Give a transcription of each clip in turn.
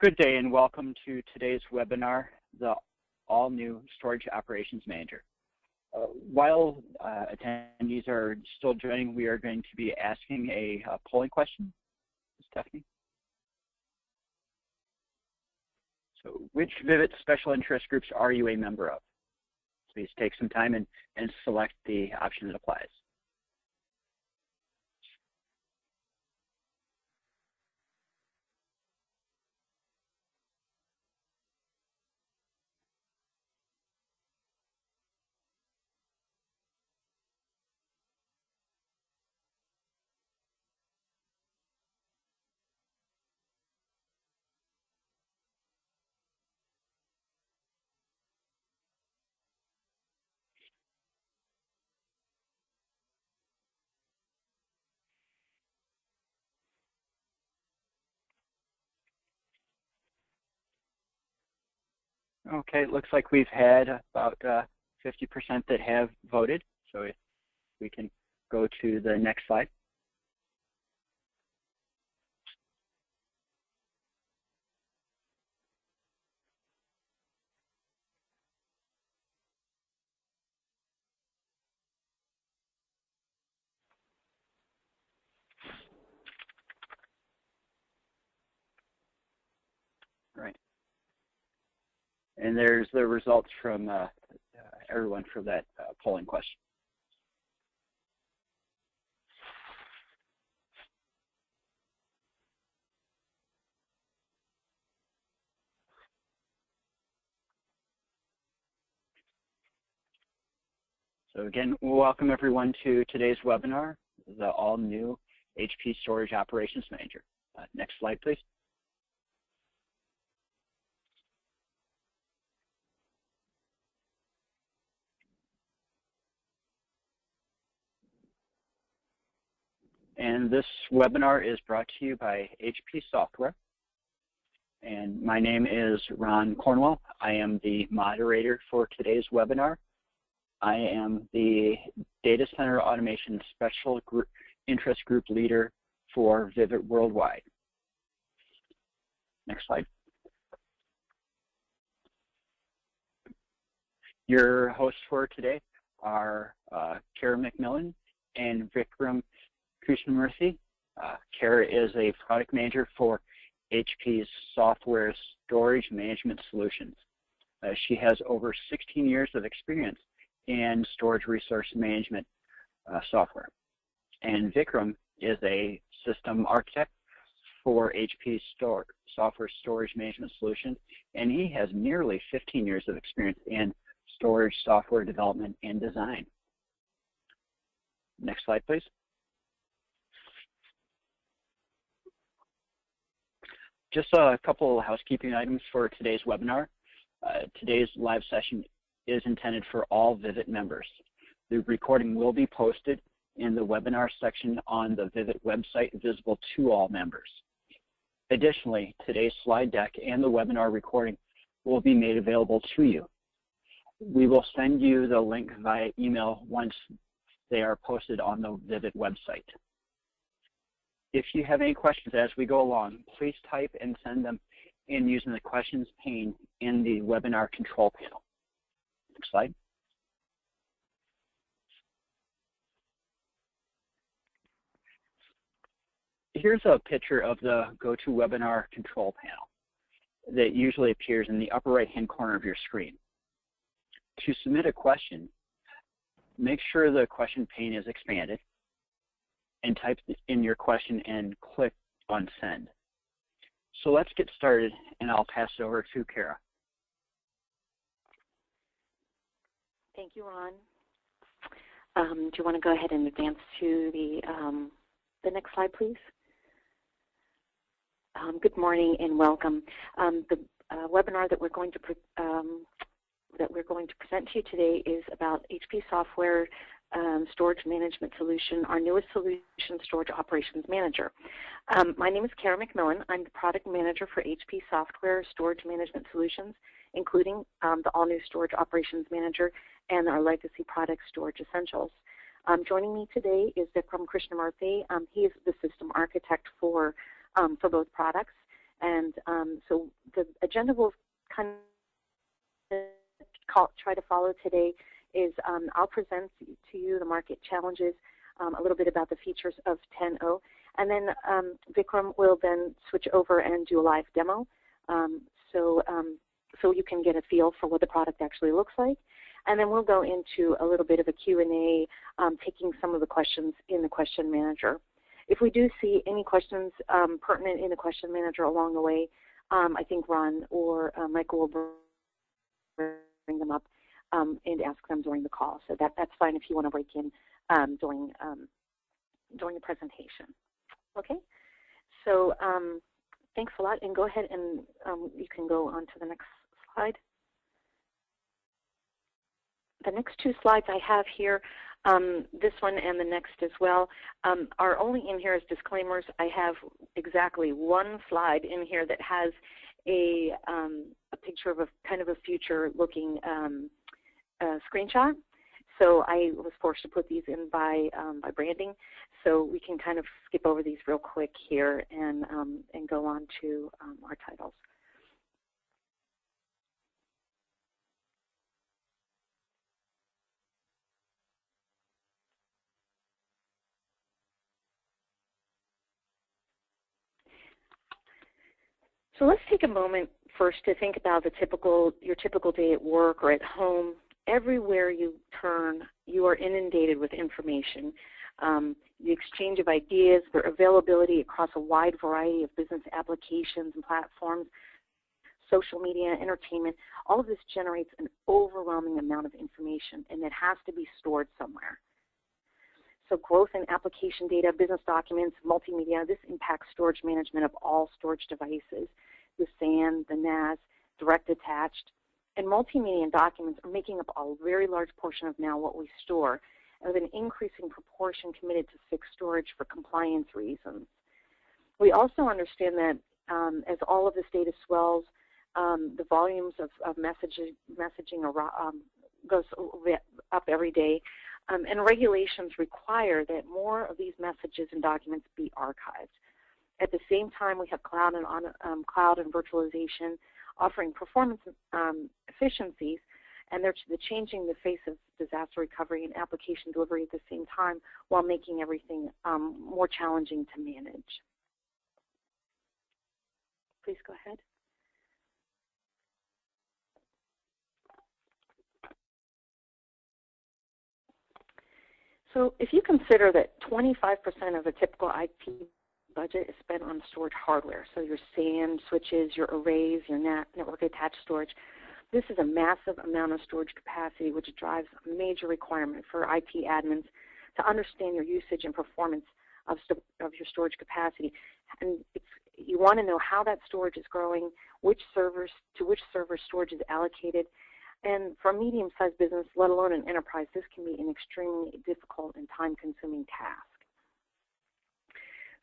Good day and welcome to today's webinar, the all-new Storage Operations Manager. While attendees are still joining, we are going to be asking a polling question. Stephanie? So which Vivid special interest groups are you a member of? Please take some time and select the option that applies. Okay, it looks like we've had about 50% that have voted, so if we can go to the next slide. Right. And there's the results from everyone for that polling question. So again, welcome everyone to today's webinar, the all-new HP Storage Operations Manager. Next slide, please. And this webinar is brought to you by HP Software. And my name is Ron Cornwell. I am the moderator for today's webinar. I am the Data Center Automation Special Interest Group Leader for Vivid Worldwide. Next slide. Your hosts for today are Kara McMillan and Vikram Krishnamurthy. Kara is a product manager for HP's software storage management solutions. She has over 16 years of experience in storage resource management software. And Vikram is a system architect for HP's software storage management solutions, and he has nearly 15 years of experience in storage software development and design. Next slide, please. Just a couple of housekeeping items for today's webinar. Today's live session is intended for all Vivid members. The recording will be posted in the webinar section on the Vivid website, visible to all members. Additionally, today's slide deck and the webinar recording will be made available to you. We will send you the link via email once they are posted on the Vivid website. If you have any questions as we go along, please type and send them in using the questions pane in the webinar control panel. Next slide. Here's a picture of the GoToWebinar control panel that usually appears in the upper right-hand corner of your screen. To submit a question, make sure the question pane is expanded and type in your question and click on send. So let's get started, and I'll pass it over to Kara. Thank you, Ron. Do you want to go ahead and advance to the next slide, please? Good morning and welcome. The webinar that we're going to present to you today is about HP Software Storage Management Solution, our newest solution, Storage Operations Manager. My name is Kara McMillan. I'm the product manager for HP Software Storage Management Solutions, including the all-new Storage Operations Manager and our legacy product, Storage Essentials. Joining me today is Vikram Krishnamurthy. He is the system architect for both products, And so the agenda we'll kind of try to follow today is I'll present to you the market challenges, a little bit about the features of 10.0, and then Vikram will then switch over and do a live demo so you can get a feel for what the product actually looks like. And then we'll go into a little bit of a Q&A, taking some of the questions in the question manager. If we do see any questions pertinent in the question manager along the way, I think Ron or Michael will bring them up and ask them during the call. So that's fine if you want to break in during the presentation. Okay, so thanks a lot, and go ahead and you can go on to the next slide. The next two slides I have here, this one and the next as well, are only in here as disclaimers. I have exactly one slide in here that has a picture of a kind of a future-looking screenshot. So I was forced to put these in by branding. So we can kind of skip over these real quick here and go on to our titles. So let's take a moment first to think about your typical day at work or at home. Everywhere you turn, you are inundated with information. The exchange of ideas, their availability across a wide variety of business applications and platforms, social media, entertainment, all of this generates an overwhelming amount of information, and it has to be stored somewhere. So growth in application data, business documents, multimedia, this impacts storage management of all storage devices, the SAN, the NAS, direct attached, and multimedia and documents are making up a very large portion of now what we store, with an increasing proportion committed to fixed storage for compliance reasons. We also understand that as all of this data swells, the volumes of messaging goes up every day, and regulations require that more of these messages and documents be archived. At the same time, we have cloud and virtualization offering performance efficiencies, and they're changing the face of disaster recovery and application delivery at the same time while making everything more challenging to manage. Please go ahead. So if you consider that 25% of a typical IT budget is spent on storage hardware, so your SAN, switches, your arrays, your network attached storage, this is a massive amount of storage capacity, which drives a major requirement for IT admins to understand your usage and performance of your storage capacity. And you want to know how that storage is growing, to which servers storage is allocated. And for a medium-sized business, let alone an enterprise, this can be an extremely difficult and time-consuming task.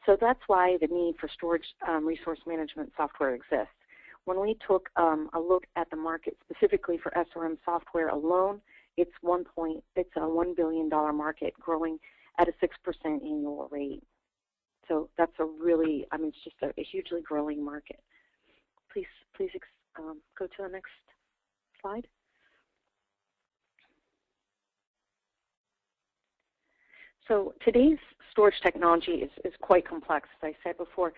So that's why the need for storage resource management software exists. When we took a look at the market specifically for SRM software alone, it's a $1 billion market growing at a 6% annual rate. So that's a really, it's just a hugely growing market. Please go to the next slide. So today's storage technology is quite complex, as I said before.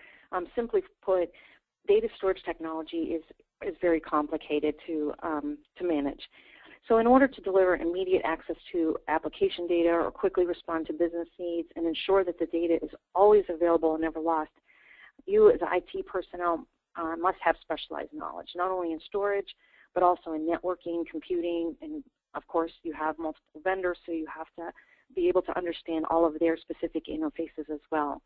Simply put, data storage technology is very complicated to manage. So in order to deliver immediate access to application data or quickly respond to business needs and ensure that the data is always available and never lost, you as IT personnel must have specialized knowledge, not only in storage, but also in networking, computing, and of course you have multiple vendors, so you have to be able to understand all of their specific interfaces as well.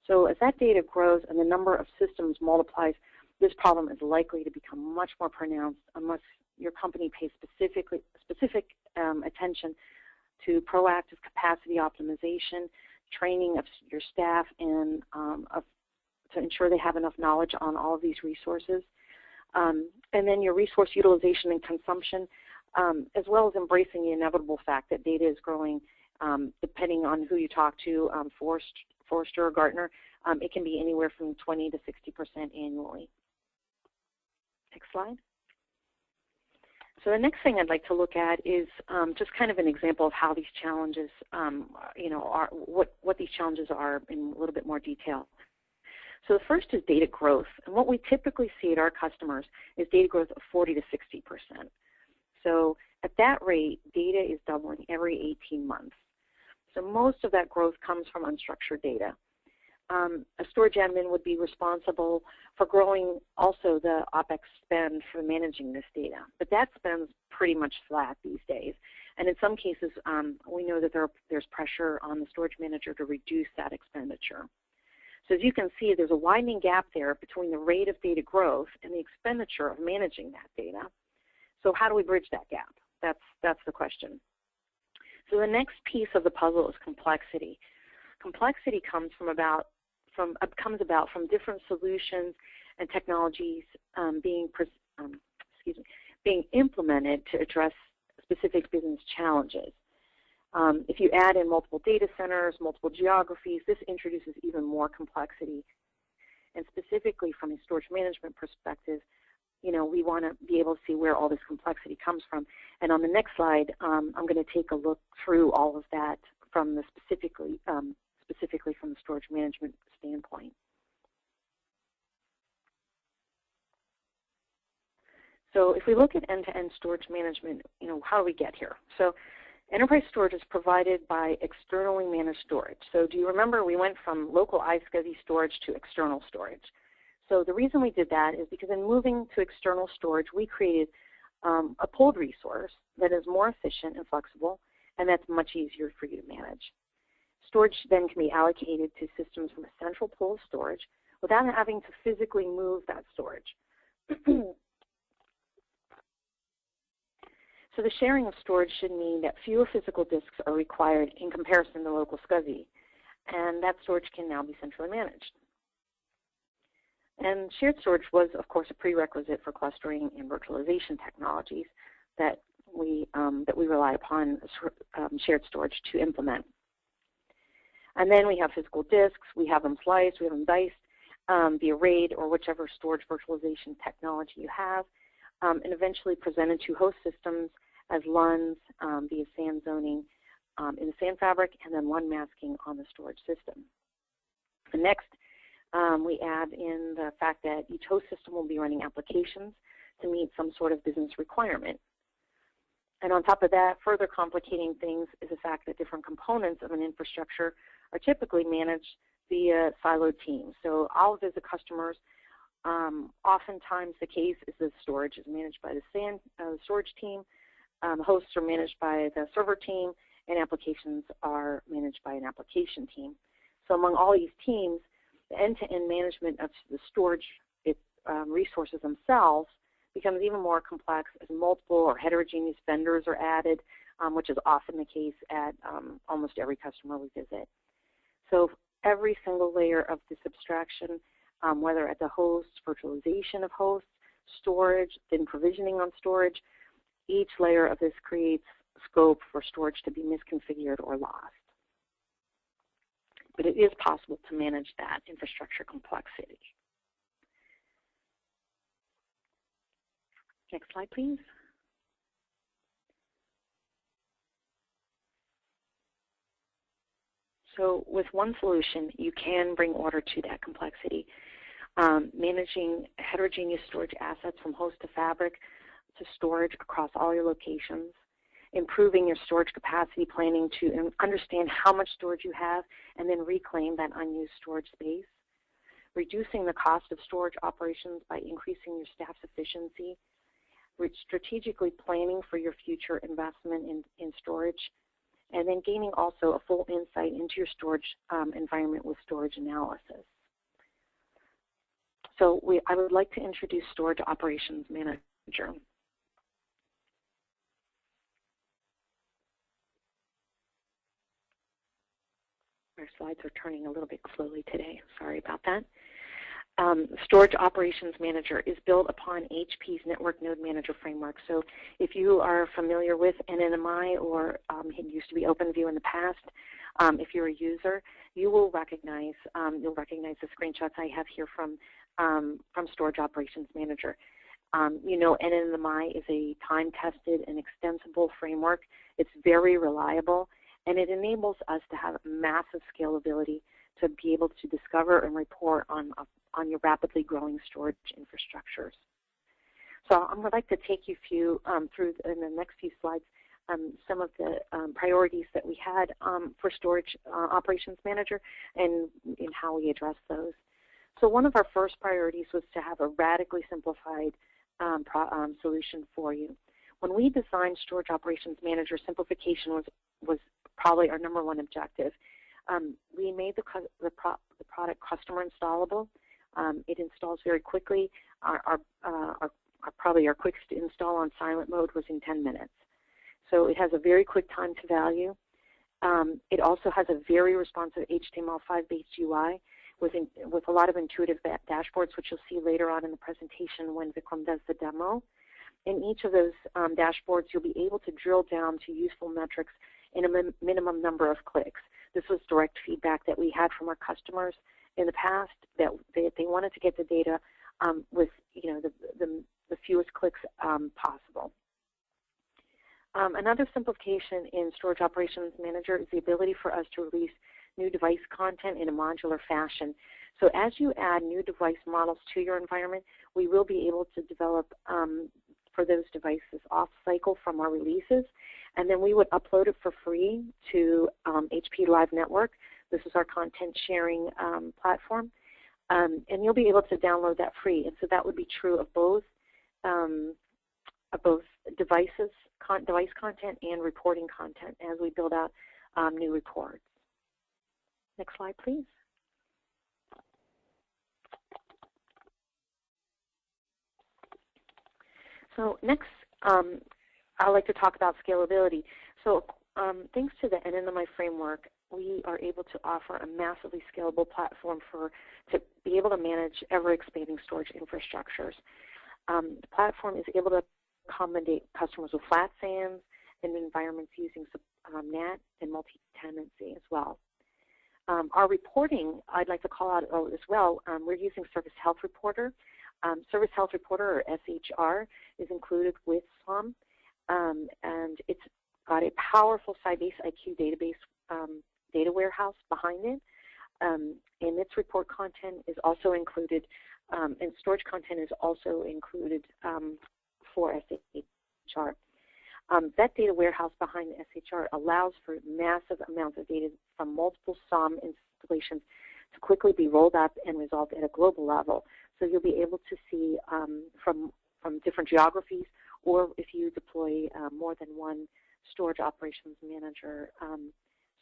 So as that data grows and the number of systems multiplies, this problem is likely to become much more pronounced unless your company pays specific attention to proactive capacity optimization, training of your staff, and to ensure they have enough knowledge on all of these resources. And then your resource utilization and consumption, as well as embracing the inevitable fact that data is growing, depending on who you talk to, Forrester or Gartner, It can be anywhere from 20 to 60% annually. Next slide. So the next thing I'd like to look at is just kind of an example of how these challenges, are what these challenges are in a little bit more detail. So the first is data growth, and what we typically see at our customers is data growth of 40 to 60%. So at that rate, data is doubling every 18 months. So most of that growth comes from unstructured data. A storage admin would be responsible for growing also the OpEx spend for managing this data. But that spend's pretty much flat these days. And in some cases, we know that there's pressure on the storage manager to reduce that expenditure. So as you can see, there's a widening gap there between the rate of data growth and the expenditure of managing that data. So how do we bridge that gap? That's the question. So the next piece of the puzzle is complexity. Complexity comes about from different solutions and technologies being implemented to address specific business challenges. If you add in multiple data centers, multiple geographies, this introduces even more complexity. And specifically from a storage management perspective, we want to be able to see where all this complexity comes from. And on the next slide, I'm going to take a look through all of that from the specifically from the storage management standpoint. So if we look at end-to-end storage management, how do we get here? So enterprise storage is provided by externally managed storage. So do you remember we went from local iSCSI storage to external storage? So the reason we did that is because in moving to external storage, we created a pooled resource that is more efficient and flexible, and that's much easier for you to manage. Storage then can be allocated to systems from a central pool of storage without having to physically move that storage. So the sharing of storage should mean that fewer physical disks are required in comparison to local SCSI, and that storage can now be centrally managed. And shared storage was, of course, a prerequisite for clustering and virtualization technologies that we rely upon shared storage to implement. And then we have physical disks, we have them sliced, we have them diced via RAID or whichever storage virtualization technology you have, and eventually presented to host systems as LUNs via SAN zoning in the SAN fabric, and then LUN masking on the storage system. The next, we add in the fact that each host system will be running applications to meet some sort of business requirement. And on top of that, further complicating things is the fact that different components of an infrastructure are typically managed via siloed teams. So I'll visit customers. Oftentimes the case is the storage is managed by the SAN storage team, hosts are managed by the server team, and applications are managed by an application team. So among all these teams, the end-to-end management of the storage resources themselves becomes even more complex as multiple or heterogeneous vendors are added, which is often the case at almost every customer we visit. So every single layer of this abstraction, whether at the host, virtualization of hosts, storage, then provisioning on storage, each layer of this creates scope for storage to be misconfigured or lost. But it is possible to manage that infrastructure complexity. Next slide, please. So with one solution, you can bring order to that complexity. Managing heterogeneous storage assets from host to fabric to storage across all your locations. Improving your storage capacity planning to understand how much storage you have and then reclaim that unused storage space. Reducing the cost of storage operations by increasing your staff's efficiency. Strategically planning for your future investment in storage. And then gaining also a full insight into your storage environment with storage analysis. So I would like to introduce Storage Operations Manager. Our slides are turning a little bit slowly today. Sorry about that. Storage Operations Manager is built upon HP's Network Node Manager framework. So if you are familiar with Nnmi or it used to be OpenView in the past, If you're a user, you will recognize the screenshots I have here from Storage Operations Manager. You know, Nnmi is a time-tested and extensible framework. It's very reliable, and it enables us to have massive scalability to be able to discover and report on your rapidly growing storage infrastructures. So I would like to take you through in the next few slides some of the priorities that we had for Storage Operations Manager and in how we address those. So one of our first priorities was to have a radically simplified solution for you. When we designed Storage Operations Manager, simplification was probably our #1 objective. We made the product customer installable. It installs very quickly. Probably our quickest install on silent mode was in 10 minutes. So it has a very quick time to value. It also has a very responsive HTML5-based UI with a lot of intuitive dashboards, which you'll see later on in the presentation when Vikram does the demo. In each of those dashboards, you'll be able to drill down to useful metrics in a minimum number of clicks. This was direct feedback that we had from our customers in the past, that they wanted to get the data with the fewest clicks possible. Another simplification in Storage Operations Manager is the ability for us to release new device content in a modular fashion. So as you add new device models to your environment, we will be able to develop for those devices off-cycle from our releases, and then we would upload it for free to HP Live Network. This is our content sharing platform, and you'll be able to download that free. And so that would be true of both device content and reporting content as we build out new reports. Next slide, please. So next, I'd like to talk about scalability. So thanks to the Nnmi framework, we are able to offer a massively scalable platform to be able to manage ever-expanding storage infrastructures. The platform is able to accommodate customers with flat SANs and environments using NAT and multi-tenancy as well. Our reporting, I'd like to call out as well, we're using Service Health Reporter. Service Health Reporter, or SHR, is included with SOM, and it's got a powerful Sybase IQ database data warehouse behind it, and its report content is also included, and storage content is also included for SHR. That data warehouse behind the SHR allows for massive amounts of data from multiple SOM installations to quickly be rolled up and resolved at a global level. So you'll be able to see from different geographies, or if you deploy more than one Storage Operations Manager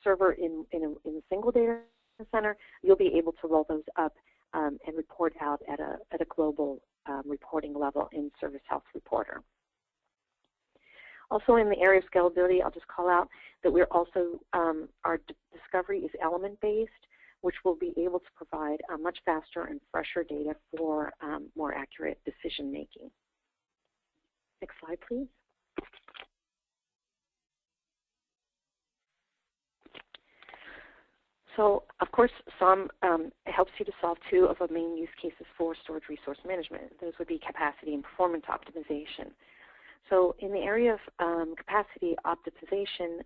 server in a single data center, you'll be able to roll those up and report out at a global reporting level in Service Health Reporter. Also in the area of scalability, I'll just call out that we're also, our discovery is element-based, which will be able to provide much faster and fresher data for more accurate decision-making. Next slide, please. So, of course, SOM helps you to solve two of the main use cases for storage resource management. Those would be capacity and performance optimization. So in the area of capacity optimization,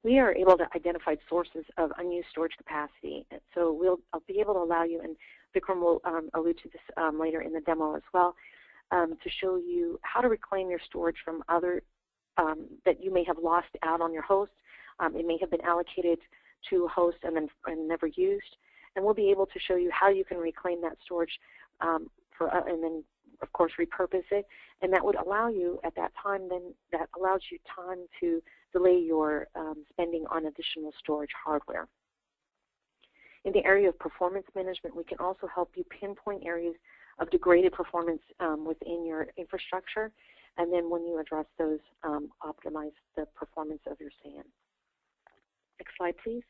we are able to identify sources of unused storage capacity. And so I'll be able to allow you, and Vikram will allude to this later in the demo as well, to show you how to reclaim your storage from other that you may have lost out on your host. It may have been allocated to a host and never used, and we'll be able to show you how you can reclaim that storage and then, of course, repurpose it, and that would allow you at that time, then that allows you time to delay your spending on additional storage hardware. In the area of performance management, we can also help you pinpoint areas of degraded performance within your infrastructure, and then when you address those, optimize the performance of your SAN. Next slide, please.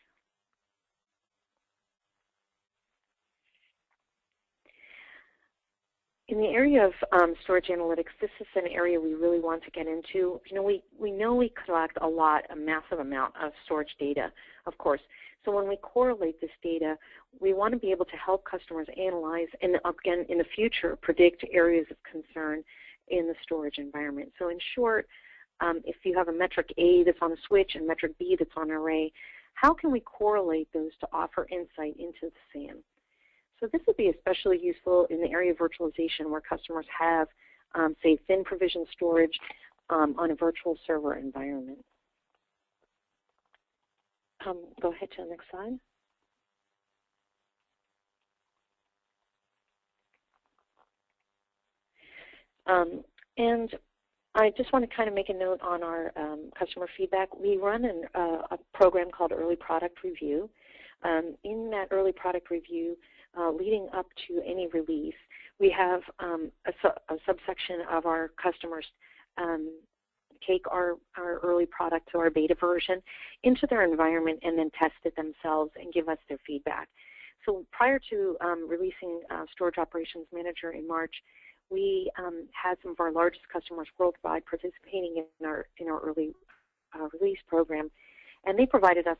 In the area of storage analytics, this is an area we really want to get into. You know, we know we collect a massive amount of storage data, of course. So when we correlate this data, we want to be able to help customers analyze and, again, in the future, predict areas of concern in the storage environment. So in short, if you have a metric A that's on a switch and metric B that's on an array, how can we correlate those to offer insight into the SAN? So this would be especially useful in the area of virtualization where customers have, say, thin provision storage on a virtual server environment. Go ahead to the next slide. And I just want to kind of make a note on our customer feedback. We run a program called Early Product Review. In that early product review, leading up to any release, we have a subsection of our customers take our early product to our beta version into their environment and then test it themselves and give us their feedback. So prior to releasing Storage Operations Manager in March, we had some of our largest customers worldwide participating in our early release program, and they provided us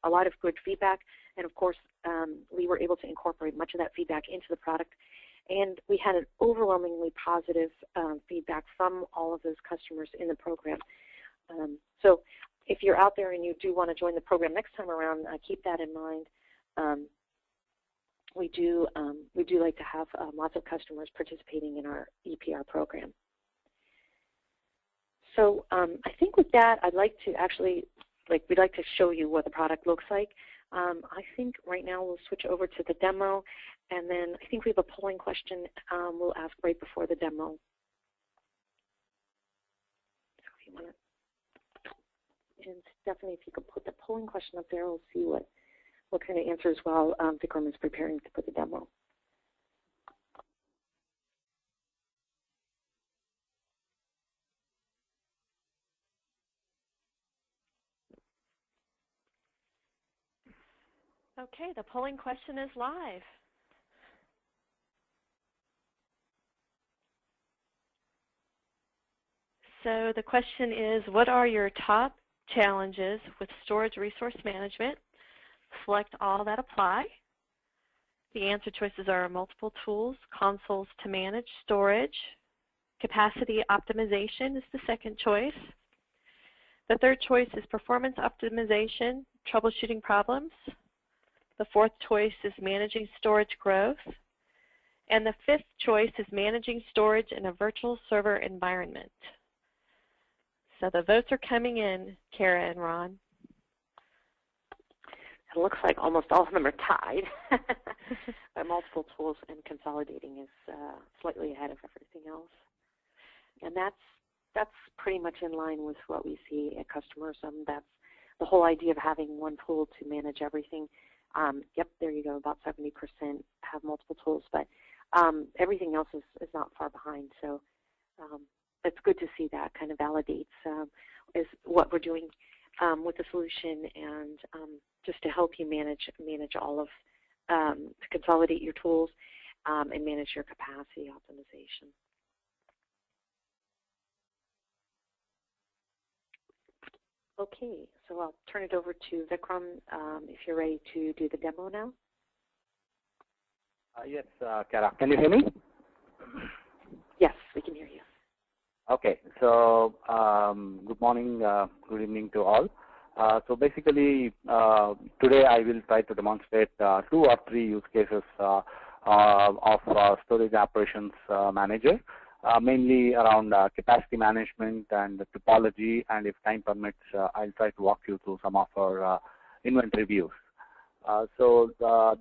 a lot of good feedback. And of course, we were able to incorporate much of that feedback into the product. And we had an overwhelmingly positive feedback from all of those customers in the program. So if you're out there and you do want to join the program next time around, keep that in mind. We do like to have lots of customers participating in our EPR program. So I think with that, I'd like to actually, we'd like to show you what the product looks like. I think right now we'll switch over to the demo, and then I think we have a polling question we'll ask right before the demo. So if you want to, and Stephanie, if you could put the polling question up there, we'll see what kind of answers while Vikram is preparing to put the demo. Okay, the polling question is live. So the question is, what are your top challenges with storage resource management? Select all that apply. The answer choices are multiple tools, consoles to manage storage. Capacity optimization is the second choice. The third choice is performance optimization, troubleshooting problems. The fourth choice is managing storage growth. And the fifth choice is managing storage in a virtual server environment. So the votes are coming in, Kara and Ron. It looks like almost all of them are tied. But multiple tools and consolidating is slightly ahead of everything else. And that's pretty much in line with what we see at customers. That's the whole idea of having one tool to manage everything. Yep, there you go, about 70% have multiple tools, but everything else is not far behind. So it's good to see that kind of validates is what we're doing with the solution, and just to help you manage all of, to consolidate your tools and manage your capacity optimization. Okay, so I'll turn it over to Vikram if you're ready to do the demo now. Yes, Kara, can you hear me? Yes, we can hear you. Okay, so good morning, good evening to all. So basically, today I will try to demonstrate 2 or 3 use cases of Storage Operations Manager, mainly around capacity management and topology, and if time permits, I'll try to walk you through some of our inventory views. So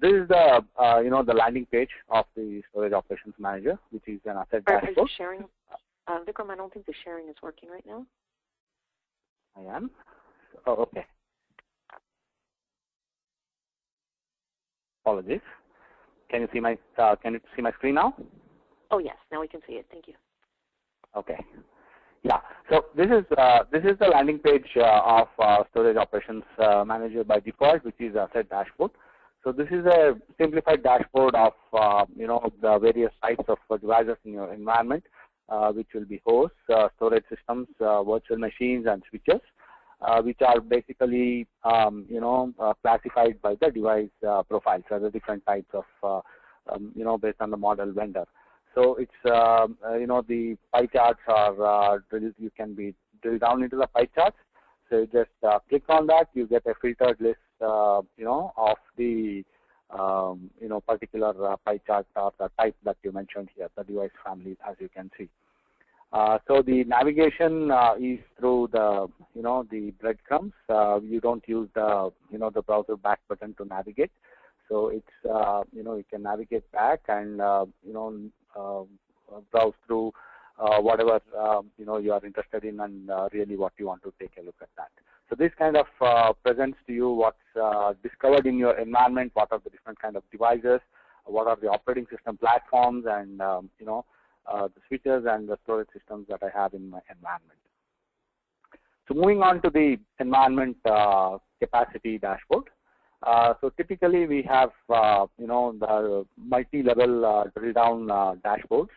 this is the the landing page of the Storage Operations Manager, which is an asset dashboard. Are you sharing? Vikram, I don't think the sharing is working right now. I am. Oh, okay. Apologies. Can you see my screen now? Oh yes, now we can see it. Thank you. Okay. Yeah. So this is the landing page of Storage Operations Manager by default, which is Asset Dashboard. So this is a simplified dashboard of the various types of devices in your environment, which will be hosts, storage systems, virtual machines, and switches, which are basically classified by the device profiles, so the different types of based on the model vendor. So it's the pie charts are you can be drilled down into the pie charts. So you just click on that, you get a filtered list, of the particular pie chart or the type that you mentioned here, the device family, as you can see. So the navigation is through the the breadcrumbs. You don't use the the browser back button to navigate. So it's you can navigate back and browse through whatever you are interested in and really what you want to take a look at that. So this kind of presents to you what's discovered in your environment, what are the different kind of devices, what are the operating system platforms, and the switches and the storage systems that I have in my environment. So moving on to the environment capacity dashboard. So typically we have the multi-level drill down dashboards,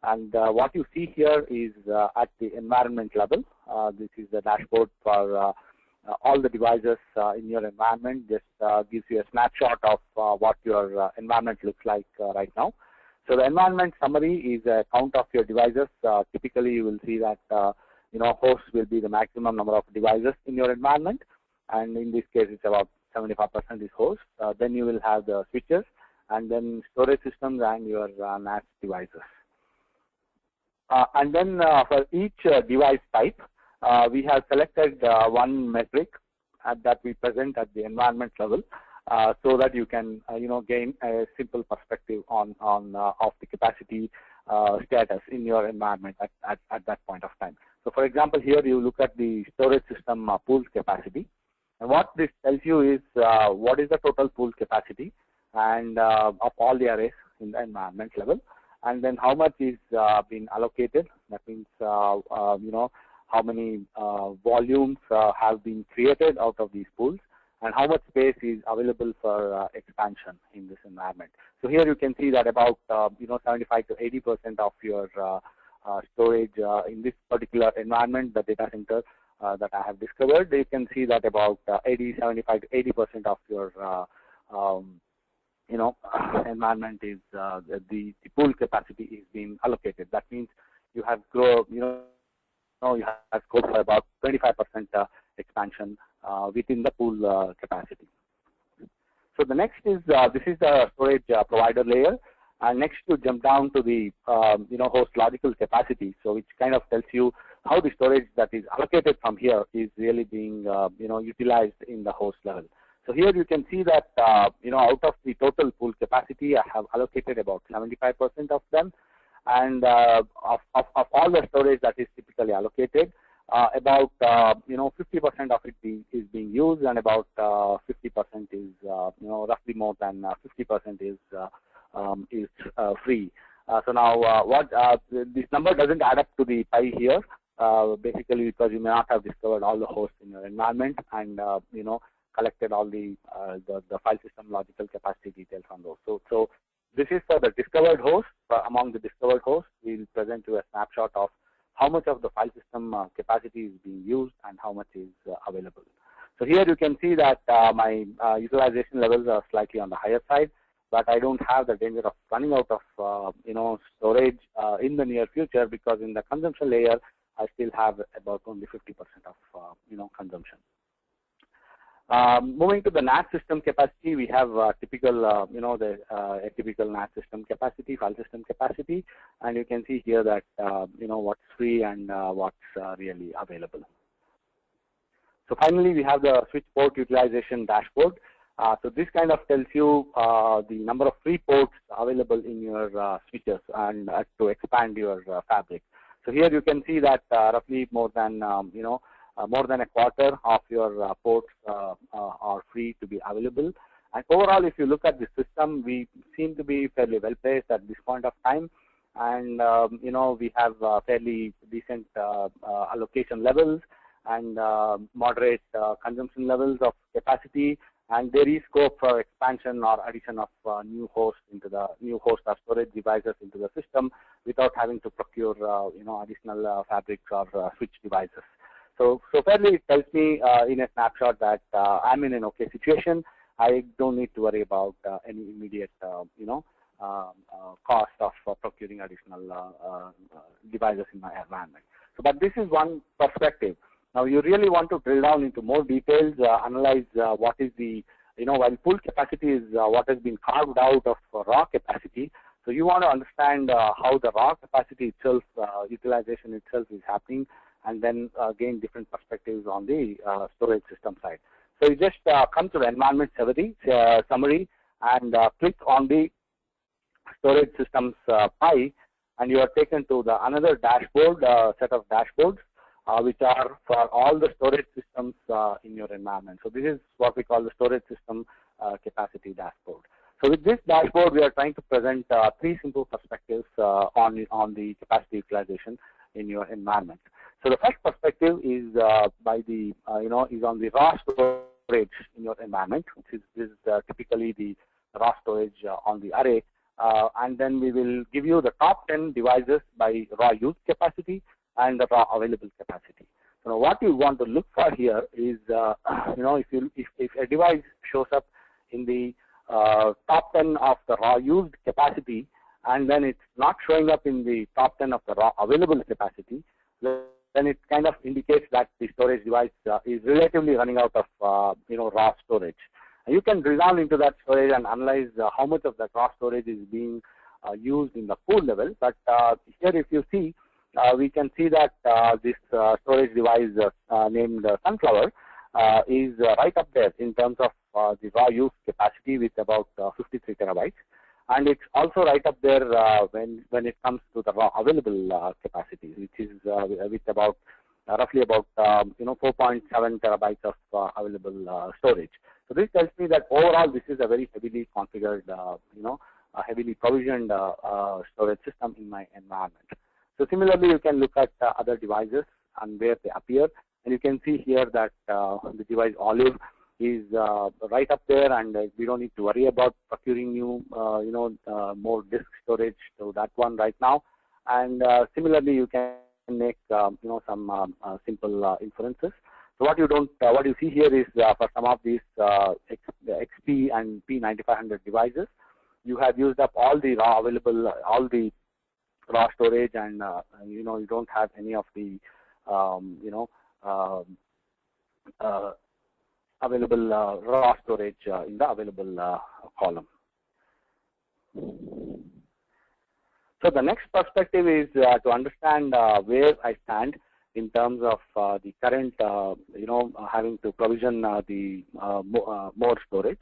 and what you see here is at the environment level. This is the dashboard for all the devices in your environment. Just gives you a snapshot of what your environment looks like right now. So the environment summary is a count of your devices. Typically you will see that hosts will be the maximum number of devices in your environment, and in this case it's about 75% is hosts. Then you will have the switches, and then storage systems and your NAS devices. And then for each device type, we have selected one metric that we present at the environment level, so that you can gain a simple perspective on of the capacity status in your environment at that point of time. So for example, here you look at the storage system pool capacity, and what this tells you is what is the total pool capacity and of all the arrays in the environment level, and then how much is being allocated. That means how many volumes have been created out of these pools, and how much space is available for expansion in this environment. So here you can see that about 75 to 80% of your storage in this particular environment, the data center that I have discovered, you can see that about 75 to 80% of your environment is the pool capacity is being allocated. That means you have you have scope for about 25% expansion within the pool capacity. So the next is this is the storage provider layer, and next to jump down to the host logical capacity, so which kind of tells you how the storage that is allocated from here is really being utilized in the host level. So here you can see that out of the total pool capacity, I have allocated about 75% of them, and of all the storage that is typically allocated, about 50% of it is being used, and about 50% is roughly more than 50% is free. So now this number doesn't add up to the pie here, basically because you may not have discovered all the hosts in your environment and collected all the file system logical capacity details on those. So this is for the discovered hosts. Among the discovered hosts, we will present you a snapshot of how much of the file system capacity is being used and how much is available. So here you can see that my utilization levels are slightly on the higher side, but I don't have the danger of running out of storage in the near future, because in the consumption layer I still have about only 50% of consumption. Moving to the NAS system capacity, we have typical a typical NAS system capacity, file system capacity, and you can see here that what's free and what's really available. So finally, we have the switchboard utilization dashboard. So this kind of tells you the number of free ports available in your switches and to expand your fabric. So here you can see that roughly more than a quarter of your ports are free to be available. And overall, if you look at the system, we seem to be fairly well placed at this point of time, and we have fairly decent allocation levels and moderate consumption levels of capacity, and there is scope for expansion or addition of new host or storage devices into the system without having to procure additional fabrics or switch devices. So fairly it tells me in a snapshot that I'm in an okay situation. I don't need to worry about any immediate cost of procuring additional devices in my environment. So, but this is one perspective. Now, you really want to drill down into more details, analyze what is the, while pool capacity is what has been carved out of raw capacity. So, you want to understand how the raw capacity itself, utilization itself is happening, and then gain different perspectives on the storage system side. So, you just come to the environment summary and click on the storage systems pie, and you are taken to the another dashboard, set of dashboards, which are for all the storage systems in your environment. So this is what we call the storage system capacity dashboard. So with this dashboard, we are trying to present three simple perspectives on the capacity utilization in your environment. So the first perspective is by the is on the raw storage in your environment, which is typically the raw storage on the array. And then we will give you the top 10 devices by raw used capacity and the raw available capacity. So what you want to look for here is, if a device shows up in the top 10 of the raw used capacity, and then it's not showing up in the top 10 of the raw available capacity, then it kind of indicates that the storage device is relatively running out of raw storage. You can drill down into that storage and analyze how much of that raw storage is being used in the pool level. But here, if you see, we can see that this storage device named Sunflower is right up there in terms of the raw use capacity with about 53 terabytes, and it's also right up there when it comes to the raw available capacity, which is with about roughly about 4.7 terabytes of available storage. So this tells me that overall this is a very heavily configured, a heavily provisioned storage system in my environment. So similarly, you can look at other devices and where they appear, and you can see here that the device Olive is right up there, and we don't need to worry about procuring new, more disk storage to that one right now. And similarly, you can make some simple inferences. So what you see here is for some of these XP and P9500 devices, you have used up all the raw available, all the raw storage, and you don't have any of the available raw storage in the available column. So the next perspective is to understand where I stand in terms of the current, having to provision the more storage.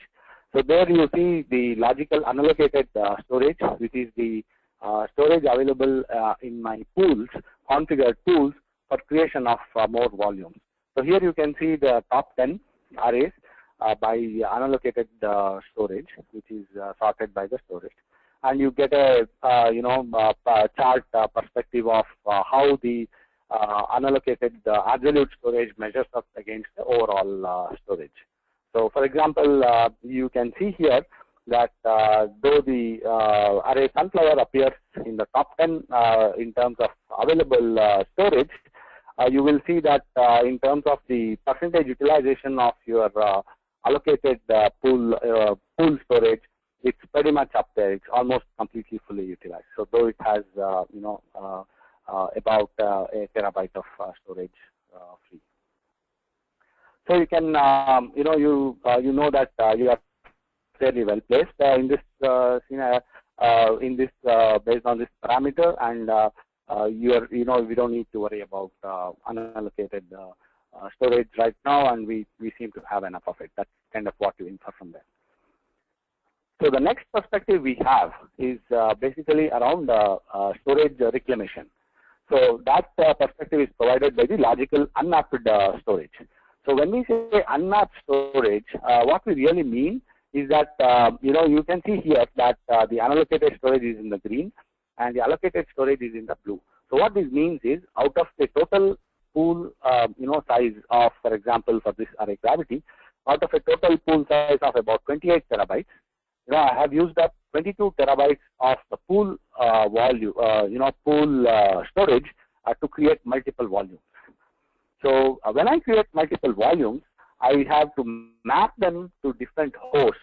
So there you see the logical unallocated storage, which is the storage available in my pools, configured pools for creation of more volumes. So here you can see the top 10 arrays by unallocated storage, which is sorted by the storage, and you get a chart perspective of how the unallocated absolute storage measures up against the overall storage. So, for example, you can see here that though the array Sunflower appears in the top 10 in terms of available storage, you will see that in terms of the percentage utilization of your allocated pool storage, it's pretty much up there. It's almost completely fully utilized. So, though it has about a terabyte of storage free. So you can you know that you are fairly well placed in this based on this parameter, and we don't need to worry about unallocated storage right now, and we seem to have enough of it. That's kind of what you infer from there. So the next perspective we have is basically around storage reclamation. So that perspective is provided by the logical unmapped storage. So when we say unmapped storage, what we really mean is that you can see here that the unallocated storage is in the green and the allocated storage is in the blue. So what this means is, out of the total pool size of, for example, for this array gravity, out of a total pool size of about 28 terabytes, I have used up 22 terabytes of the pool pool storage to create multiple volumes. So when I create multiple volumes, I have to map them to different hosts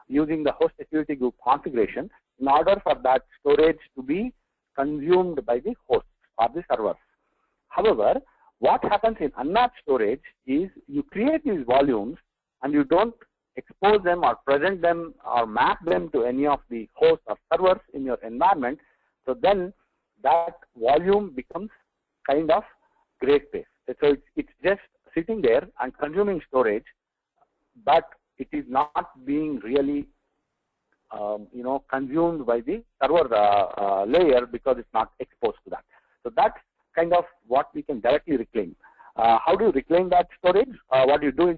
using the host security group configuration in order for that storage to be consumed by the hosts or the servers. However, what happens in unmapped storage is you create these volumes and you don't expose them or present them or map them to any of the hosts or servers in your environment. So then that volume becomes kind of gray space. So it's just sitting there and consuming storage, but it is not being really consumed by the server layer because it's not exposed to that. So that's kind of what we can directly reclaim. How do you reclaim that storage? What you do is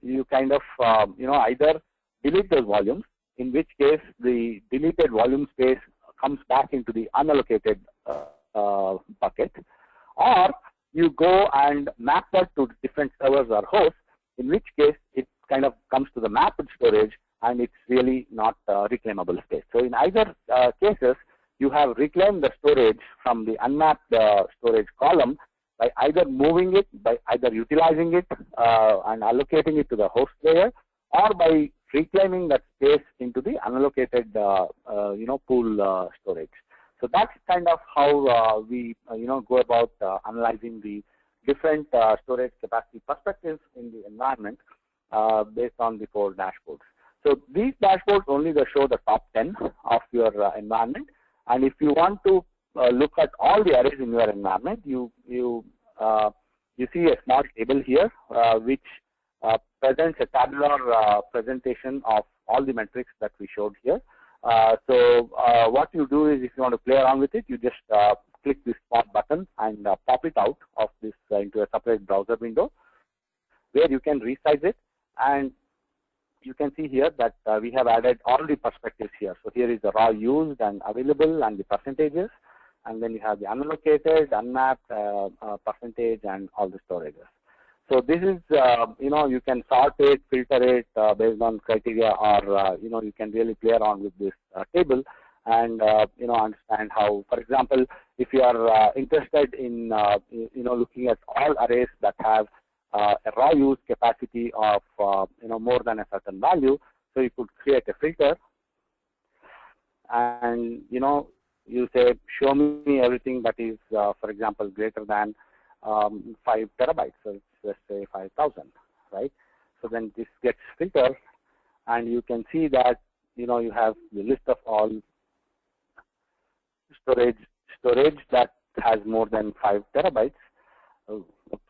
you kind of either delete those volumes, in which case the deleted volume space comes back into the unallocated bucket, or you go and map that to different servers or hosts, in which case it kind of comes to the mapped storage and it's really not reclaimable space. So in either cases, you have reclaimed the storage from the unmapped storage column by either moving it, by either utilizing it and allocating it to the host layer, or by reclaiming that space into the unallocated pool storage. So that's kind of how we go about analyzing the different storage capacity perspectives in the environment based on the 4 dashboards. So these dashboards only show the top 10 of your environment, and if you want to look at all the arrays in your environment, you see a small table here which presents a tabular presentation of all the metrics that we showed here. So what you do is, if you want to play around with it, you just click this pop button and pop it out of this into a separate browser window, where you can resize it, and you can see here that we have added all the perspectives here. So here is the raw used and available and the percentages, and then you have the unallocated, unmapped percentage, and all the storages. So this is, you can sort it, filter it based on criteria, or, you can really play around with this table and, understand how, for example, if you are interested in, looking at all arrays that have a raw use capacity of, more than a certain value, so you could create a filter and, you say, show me everything that is, for example, greater than 5 terabytes. So let's say 5,000, right? So then this gets filtered, and you can see that, you have the list of all storage that has more than 5 terabytes. Oh, oops.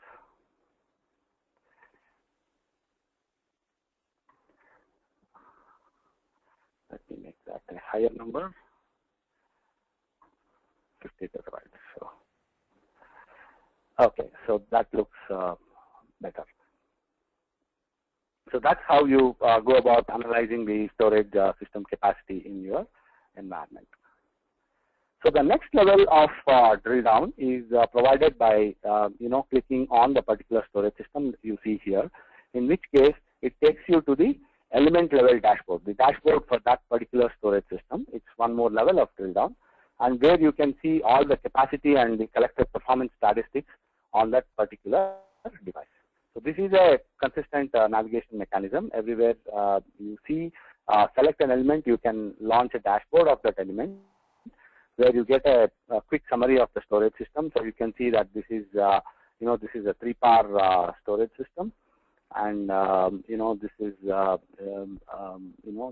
Let me make that a higher number, 50 terabytes. So, okay, so that looks better. So that's how you go about analyzing the storage system capacity in your environment. So the next level of drill down is provided by clicking on the particular storage system you see here, in which case it takes you to the element level dashboard, the dashboard for that particular storage system. It's one more level of drill down, and there you can see all the capacity and the collected performance statistics on that particular device. So this is a consistent navigation mechanism. Everywhere you see select an element, you can launch a dashboard of that element, where you get a quick summary of the storage system. So you can see that this is this is a 3-par storage system, and this is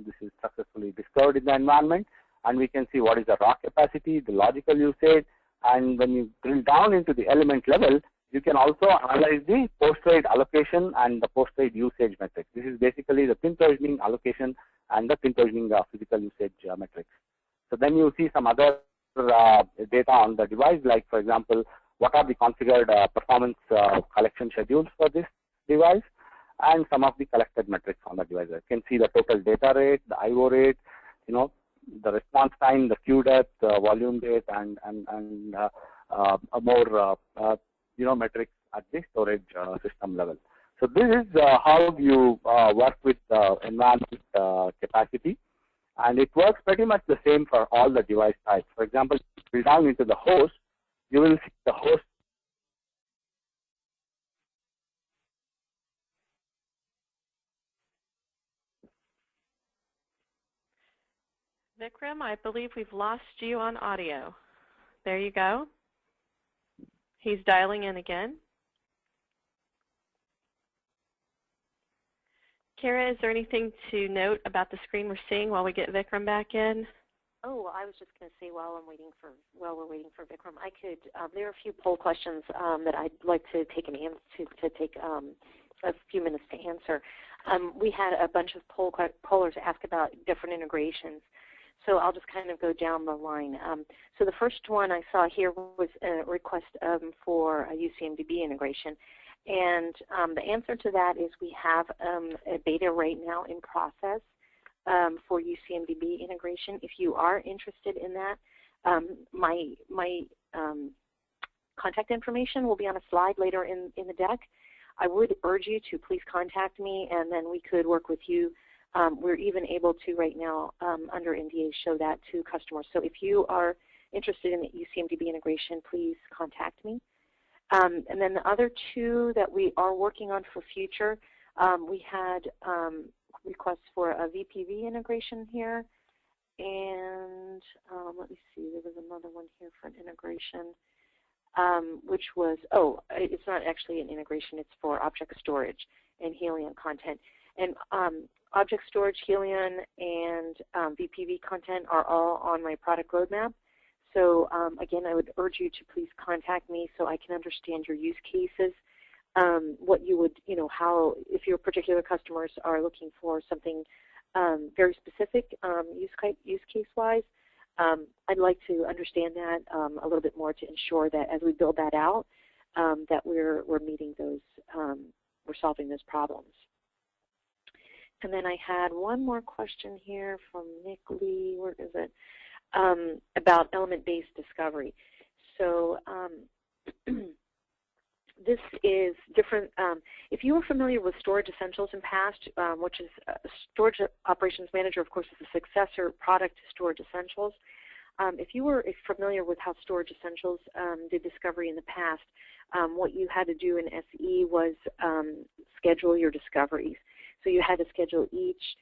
this is successfully discovered in the environment, and we can see what is the raw capacity, the logical usage, and when you drill down into the element level, you can also analyze the post-trade allocation and the post-trade usage metrics. This is basically the pin provisioning allocation and the pin provisioning physical usage metrics. So then you see some other data on the device, like, for example, what are the configured performance collection schedules for this device, and some of the collected metrics on the device. You can see the total data rate, the IO rate, the response time, the queue depth, volume date, and more metrics at the storage system level. So this is how you work with environment capacity, and it works pretty much the same for all the device types. For example, if you drill down into the host, you will see the host. Vikram, I believe we've lost you on audio. There you go. He's dialing in again. Kara, is there anything to note about the screen we're seeing while we get Vikram back in? Oh, well, I was just going to say while we're waiting for Vikram, I could. There are a few poll questions that I'd like to take a few minutes to answer. We had a bunch of pollers ask about different integrations, so I'll just kind of go down the line. So the first one I saw here was a request for a Ucmdb integration. And the answer to that is we have a beta right now in process for Ucmdb integration. If you are interested in that, my contact information will be on a slide later in the deck. I would urge you to please contact me, and then we could work with you. We're even able to right now under NDA show that to customers. So if you are interested in the Ucmdb integration, please contact me. And then the other two that we are working on for future, we had requests for a VPV integration here. And let me see, there was another one here for an integration, which was, it's not actually an integration, it's for object storage and Helion content. And object storage, Helion, and VPV content are all on my product roadmap. So again, I would urge you to please contact me so I can understand your use cases, what you would, how, if your particular customers are looking for something very specific use case-wise, I'd like to understand that a little bit more to ensure that as we build that out, that we're meeting those, we're solving those problems. And then I had one more question here from Nick Lee. Where is it? About element-based discovery. So this is different. If you were familiar with Storage Essentials in past, which is Storage Operations Manager, of course, is a successor product to Storage Essentials. If you were familiar with how Storage Essentials did discovery in the past, what you had to do in SE was schedule your discoveries. So you had to schedule each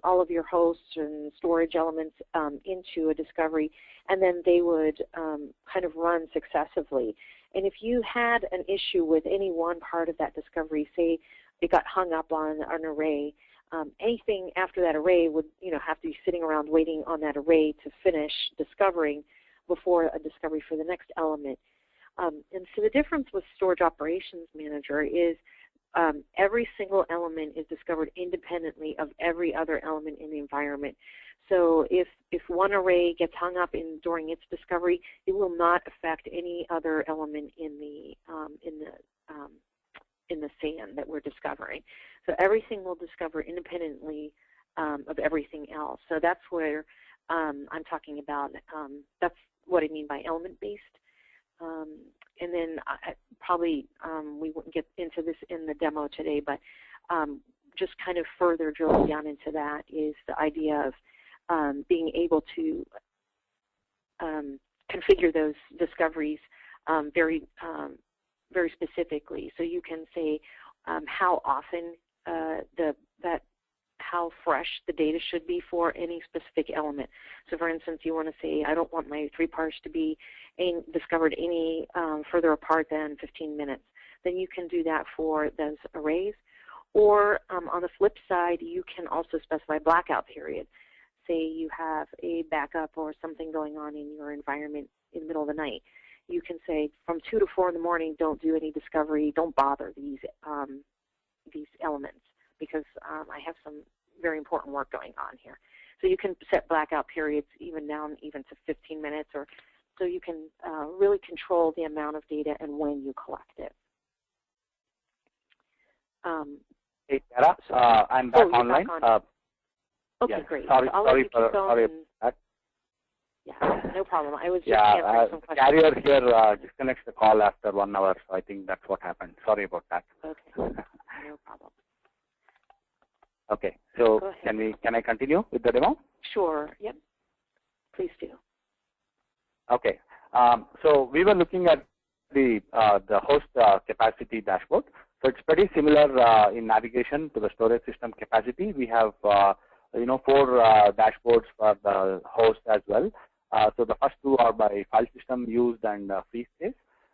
all of your hosts and storage elements into a discovery, and then they would kind of run successively. And if you had an issue with any one part of that discovery, say it got hung up on an array, anything after that array would have to be sitting around waiting on that array to finish discovering before a discovery for the next element. And so the difference with Storage Operations Manager is every single element is discovered independently of every other element in the environment. So if one array gets hung up during its discovery, it will not affect any other element in the sand that we're discovering. So everything will discover independently of everything else. So that's where I'm talking about. That's what I mean by element-based. And then probably we wouldn't get into this in the demo today, but just kind of further drilling down into that is the idea of being able to configure those discoveries very specifically. So you can say how often how fresh the data should be for any specific element. So for instance, you want to say, I don't want my 3 parts to be discovered any further apart than 15 minutes. Then you can do that for those arrays. Or on the flip side, you can also specify blackout period. Say you have a backup or something going on in your environment in the middle of the night. You can say from 2 to 4 in the morning, don't do any discovery, don't bother these elements, because I have some very important work going on here. So you can set blackout periods even down even to 15 minutes, or so you can really control the amount of data and when you collect it. Hey, Sarah, so, I'm back online. Back on. Okay, yes, great. Sorry, so I'll sorry for that. Yeah, no problem. I was just answering some questions. Carrier here disconnects the call after 1 hour, so I think that's what happened. Sorry about that. Okay. no problem. Okay, so can I continue with the demo? Sure. Yep. Please do. Okay. So we were looking at the host capacity dashboard. So it's pretty similar in navigation to the storage system capacity. We have 4 dashboards for the host as well. So the first 2 are by file system used and free space,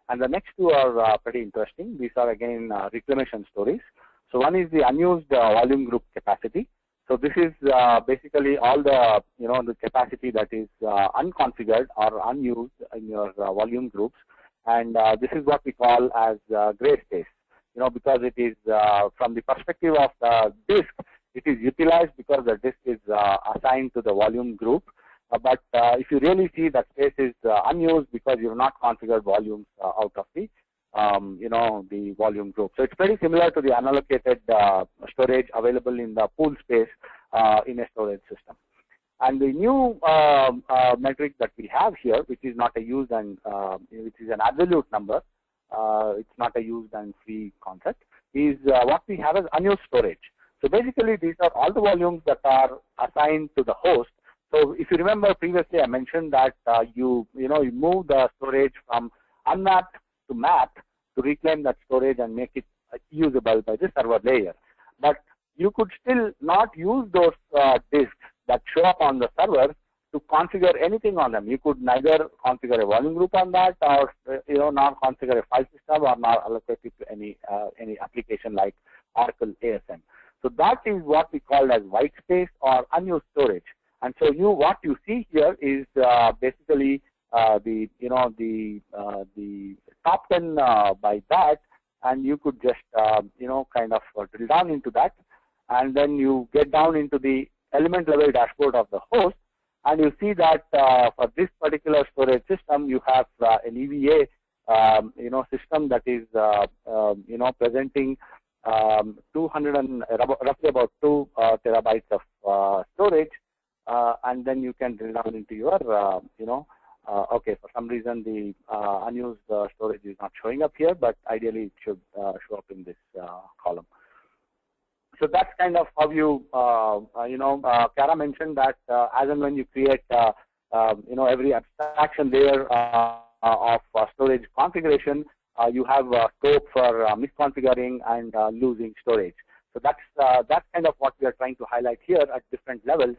and the next 2 are pretty interesting. These are again reclamation stories. So one is the unused volume group capacity. So this is basically all the the capacity that is unconfigured or unused in your volume groups, and this is what we call as gray space. Because it is from the perspective of the disk, it is utilized because the disk is assigned to the volume group. But if you really see, that space is unused because you have not configured volumes out of the the volume group. So it's pretty similar to the unallocated storage available in the pool space in a storage system. And the new metric that we have here, which is not a used and which is an absolute number, it's not a used and free concept, is what we have as unused storage. So basically, these are all the volumes that are assigned to the host. So if you remember previously, I mentioned that you move the storage from unmapped to mapped to reclaim that storage and make it usable by the server layer. But you could still not use those disks that show up on the server to configure anything on them. You could neither configure a volume group on that, or not configure a file system, or not allocate it to any application like Oracle ASM. So that is what we call as white space or unused storage. And so what you see here is basically the top 10 by that, and you could just kind of drill down into that, and then you get down into the element level dashboard of the host, and you see that for this particular storage system, you have an EVA system that is presenting roughly about 2 terabytes of storage, and then you can drill down into your okay, for some reason the unused storage is not showing up here, but ideally it should show up in this column. So that's kind of how you, Kara mentioned that as and when you create, every abstraction layer of storage configuration, you have scope for misconfiguring and losing storage. So that's kind of what we are trying to highlight here at different levels.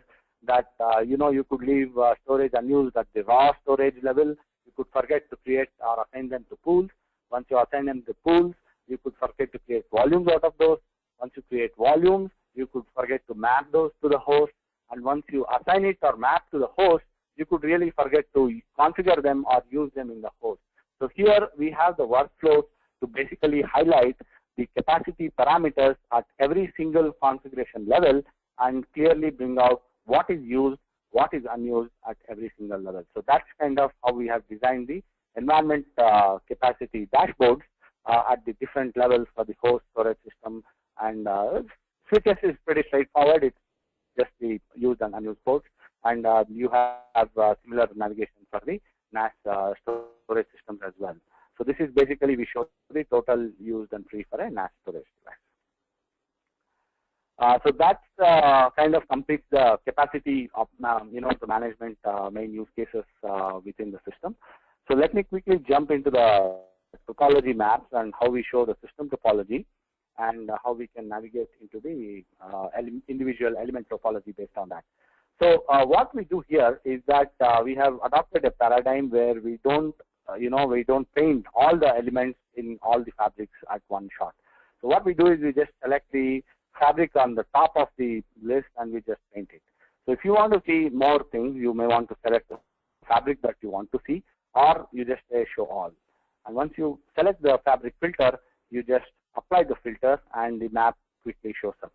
That you could leave storage unused at the raw storage level. You could forget to create or assign them to pools. Once you assign them to pools, you could forget to create volumes out of those. Once you create volumes, you could forget to map those to the host. And once you assign it or map to the host, you could really forget to configure them or use them in the host. So here we have the workflow to basically highlight the capacity parameters at every single configuration level and clearly bring out what is used, what is unused at every single level. So that's kind of how we have designed the environment capacity dashboards at the different levels for the host, storage system, and switches is pretty straightforward. It's just the used and unused ports, and you have similar navigation for the NAS storage systems as well. So this is basically, we show the total used and free for a NAS storage device. So that's kind of completes the capacity of the management main use cases within the system. So let me quickly jump into the topology maps and how we show the system topology and how we can navigate into the individual element topology based on that. So what we do here is that we have adopted a paradigm where we don't paint all the elements in all the fabrics at one shot. So what we do is we just select the fabric on the top of the list and we just paint it. So if you want to see more things, you may want to select the fabric that you want to see, or you just say show all. And once you select the fabric filter, you just apply the filter and the map quickly shows up.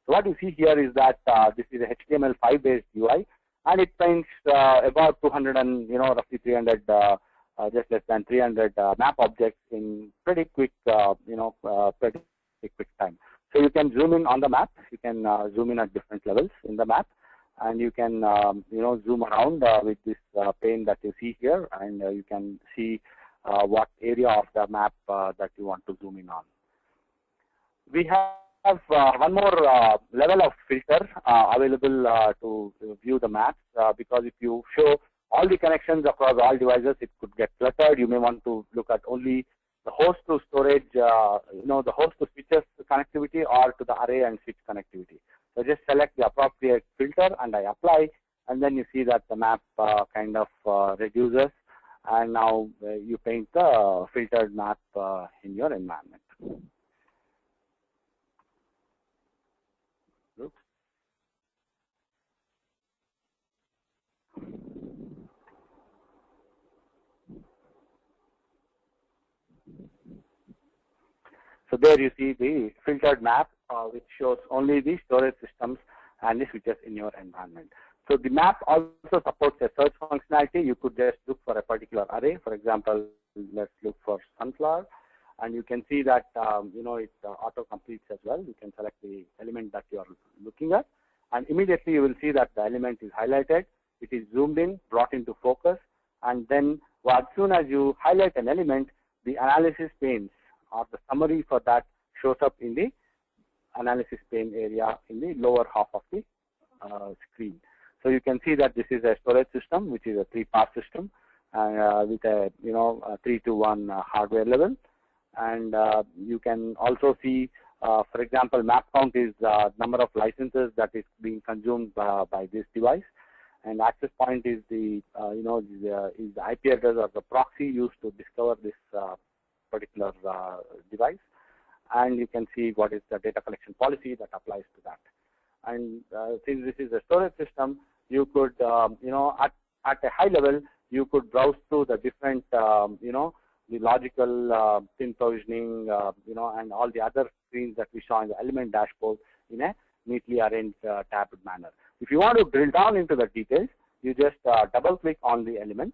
So what you see here is that this is a HTML5 based UI, and it paints about 200 and roughly 300, just less than 300 map objects in pretty quick, pretty quick time. So you can zoom in on the map. You can zoom in at different levels in the map, and you can zoom around with this pane that you see here, and you can see what area of the map that you want to zoom in on. we have one more level of filter available to view the maps, because if you show all the connections across all devices, it could get cluttered. You may want to look at only the host to storage, the host to switches connectivity, or to the array and switch connectivity. So just select the appropriate filter and I apply, and then you see that the map kind of reduces, and now you paint the filtered map in your environment. Oops. So there you see the filtered map, which shows only the storage systems and the switches in your environment. So the map also supports a search functionality. You could just look for a particular array. For example, let's look for sunflower, and you can see that it auto completes as well. You can select the element that you are looking at, and immediately you will see that the element is highlighted. It is zoomed in, brought into focus, and then as soon as you highlight an element, the analysis panes or the summary for that shows up in the analysis pane area in the lower half of the screen. So you can see that this is a storage system, which is a 3-part system, with a 3-to-1 hardware level, and you can also see, for example, map count is number of licenses that is being consumed by this device, and access point is the is the IP address or the proxy used to discover this particular device, and you can see what is the data collection policy that applies to that. And since this is a storage system, you could at a high level you could browse through the different the logical thin provisioning and all the other screens that we saw in the element dashboard in a neatly arranged tabbed manner. If you want to drill down into the details, you just double click on the element,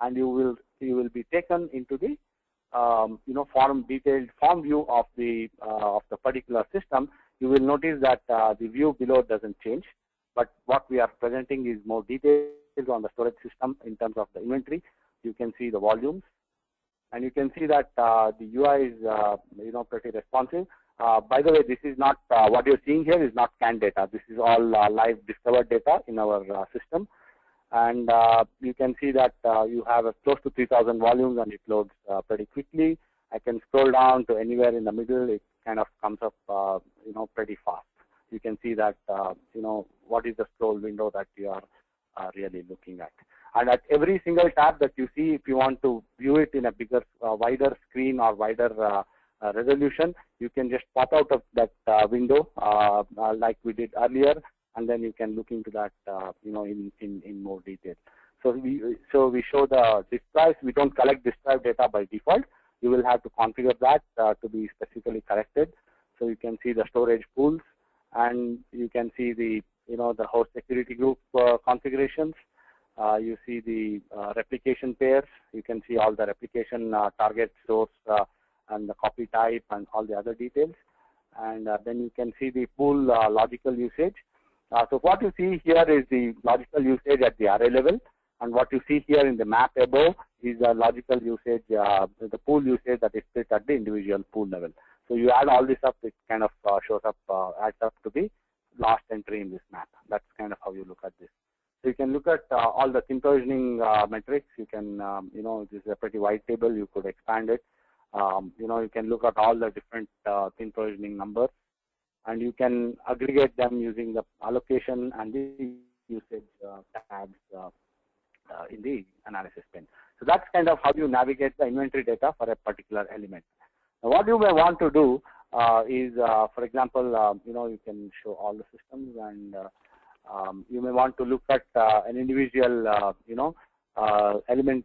and you will be taken into the detailed form view of the particular system. You will notice that the view below doesn't change, but what we are presenting is more details on the storage system in terms of the inventory. You can see the volumes, and you can see that the UI is pretty responsive. By the way, this is not what you're seeing here is not canned data. This is all live discovered data in our system. And you can see that you have close to 3,000 volumes, and it loads pretty quickly. I can scroll down to anywhere in the middle. It kind of comes up, pretty fast. You can see that, what is the scroll window that you are really looking at. And at every single tab that you see, if you want to view it in a bigger, wider screen or wider resolution, you can just pop out of that window like we did earlier, and then you can look into that, in more detail. So we show the disk drives. We don't collect disk drive data by default. You will have to configure that to be specifically corrected. So you can see the storage pools, and you can see the the host security group configurations. You see the replication pairs. You can see all the replication target source and the copy type and all the other details. And then you can see the pool logical usage. So what you see here is the logical usage at the array level, and what you see here in the map above is the logical usage, the pool usage that is split at the individual pool level. So you add all this up, it kind of shows up, adds up to the last entry in this map. That's kind of how you look at this. So you can look at all the thin provisioning metrics. You can, this is a pretty wide table. You could expand it. You can look at all the different thin provisioning numbers, and you can aggregate them using the allocation and the usage tabs in the analysis pane. So that's kind of how you navigate the inventory data for a particular element. Now, what you may want to do is, for example, you can show all the systems, and you may want to look at an individual, element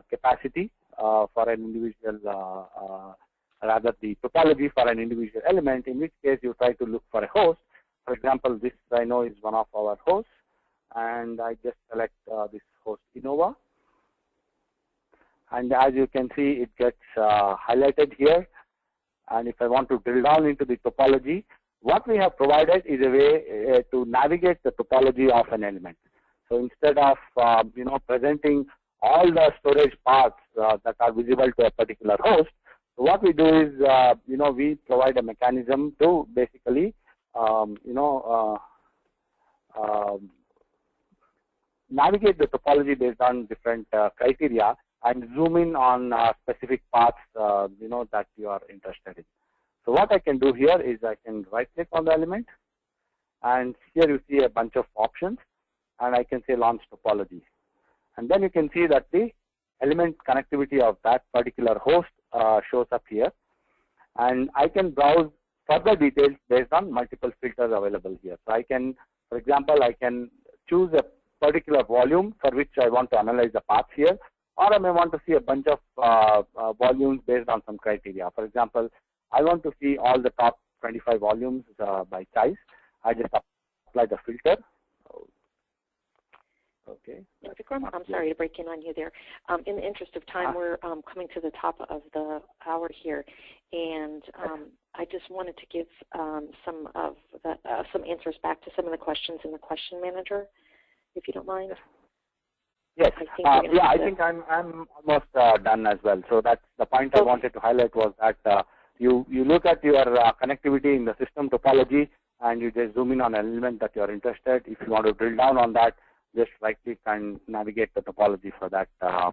capacity for an individual, rather the topology for an individual element, in which case you try to look for a host. For example, this I know is one of our hosts, and I just select this host Innova. And as you can see, it gets highlighted here. And if I want to drill down into the topology, what we have provided is a way to navigate the topology of an element. So instead of presenting all the storage paths that are visible to a particular host, So what we do is, we provide a mechanism to basically, navigate the topology based on different criteria and zoom in on specific paths, that you are interested in. So what I can do here is I can right-click on the element, and here you see a bunch of options, and I can say launch topology. And then you can see that the element connectivity of that particular host shows up here. And I can browse further details based on multiple filters available here. So I can, for example, I can choose a particular volume for which I want to analyze the paths here, or I may want to see a bunch of volumes based on some criteria. For example, I want to see all the top 25 volumes by size. I just apply the filter. Okay. Vikram, I'm sorry to break in on you there. In the interest of time, we're coming to the top of the hour here, and I just wanted to give some answers back to some of the questions in the question manager, if you don't mind. Yes. I think I'm almost done as well. So that's the point I wanted to highlight, was that you look at your connectivity in the system topology, and you just zoom in on an element that you are interested. If you want to drill down on that, just right-click and navigate the topology for that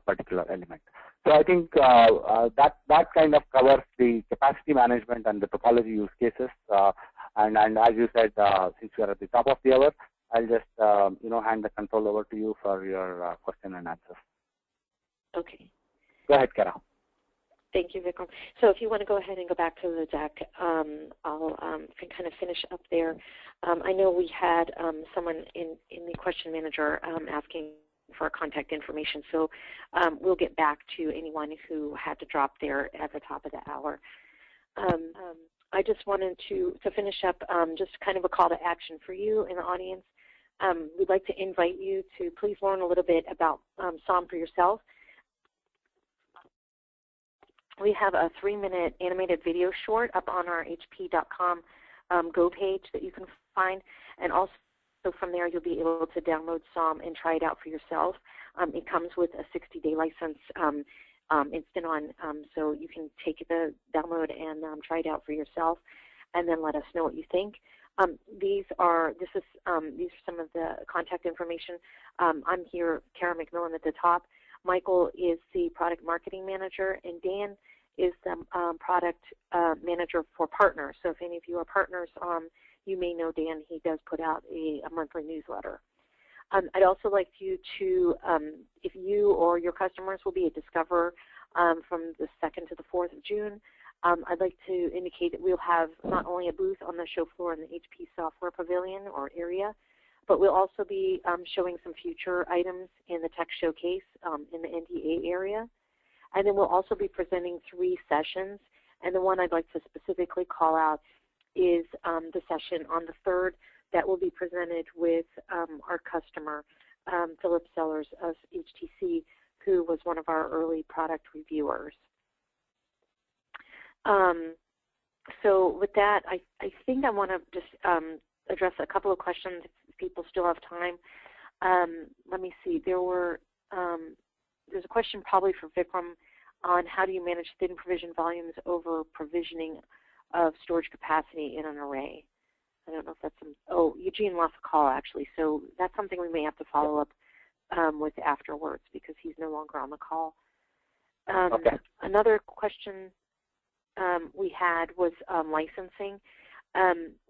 particular element. So I think that kind of covers the capacity management and the topology use cases. And as you said, since we are at the top of the hour, I'll just hand the control over to you for your question and answers. Okay. Go ahead, Kara. Thank you, Vikram. So if you want to go ahead and go back to the deck, I'll kind of finish up there. I know we had someone in the question manager asking for contact information, so we'll get back to anyone who had to drop there at the top of the hour. I just wanted to finish up just kind of a call to action for you in the audience. We'd like to invite you to please learn a little bit about SOM for yourself. We have a 3-minute animated video short up on our hp.com Go page that you can find, and also from there you'll be able to download SOM and try it out for yourself. It comes with a 60-day license instant on, so you can take the download and try it out for yourself, and then let us know what you think. These are some of the contact information. I'm here, Kara McMillan at the top. Michael is the product marketing manager, and Dan is the product manager for partners. So if any of you are partners, you may know Dan. He does put out a monthly newsletter. I'd also like you to, if you or your customers will be a Discover from the 2nd to the 4th of June, I'd like to indicate that we'll have not only a booth on the show floor in the HP Software Pavilion or area, but we'll also be showing some future items in the Tech Showcase in the NDA area. And then we'll also be presenting 3 sessions. And the one I'd like to specifically call out is the session on the 3rd that will be presented with our customer, Philip Sellers of HTC, who was one of our early product reviewers. So with that, I think I want to just address a couple of questions if people still have time. Let me see. There's a question probably for Vikram on how do you manage thin provision volumes over provisioning of storage capacity in an array. I don't know if that's Eugene lost a call actually, so that's something we may have to follow up with afterwards because he's no longer on the call. Okay. Another question we had was licensing.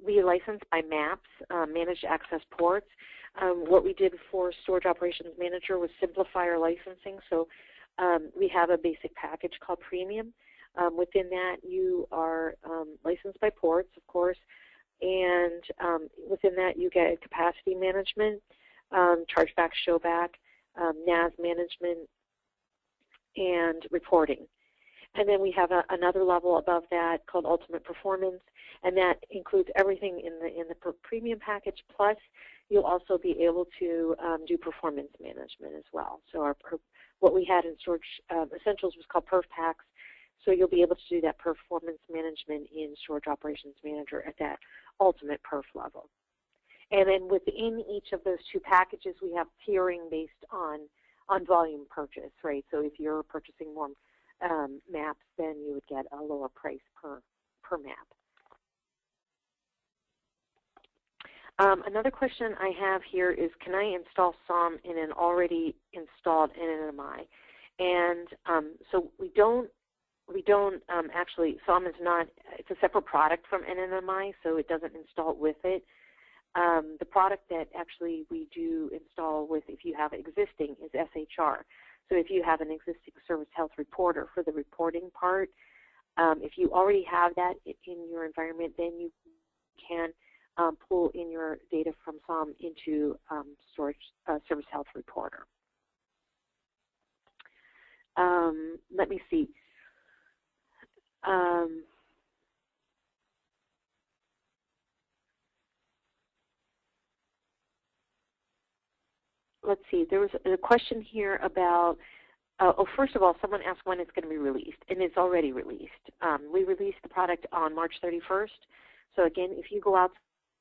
We license by maps, managed access ports. What we did for Storage Operations Manager was Simplifier Licensing. So we have a basic package called Premium. Within that, you are licensed by ports, of course, and within that, you get capacity management, chargeback, showback, NAS management, and reporting. And then we have another level above that called Ultimate Performance, and that includes everything in the premium package. Plus, you'll also be able to do performance management as well. So what we had in Storage Essentials was called Perf Packs. So you'll be able to do that performance management in Storage Operations Manager at that Ultimate Perf level. And then within each of those 2 packages, we have tiering based on volume purchase, right? So if you're purchasing more maps, then you would get a lower price per map. Another question I have here is, can I install SOM in an already installed Nnmi? And so we don't actually, SOM is not, it's a separate product from Nnmi, so it doesn't install with it. The product that actually we do install with, if you have existing, is SHR. So if you have an existing service health reporter for the reporting part, if you already have that in your environment, then you can pull in your data from SOM into storage service health reporter. Let me see. Let's see. There was a question here about, oh, first of all, someone asked when it's going to be released, and it's already released. We released the product on March 31st. So again, if you go out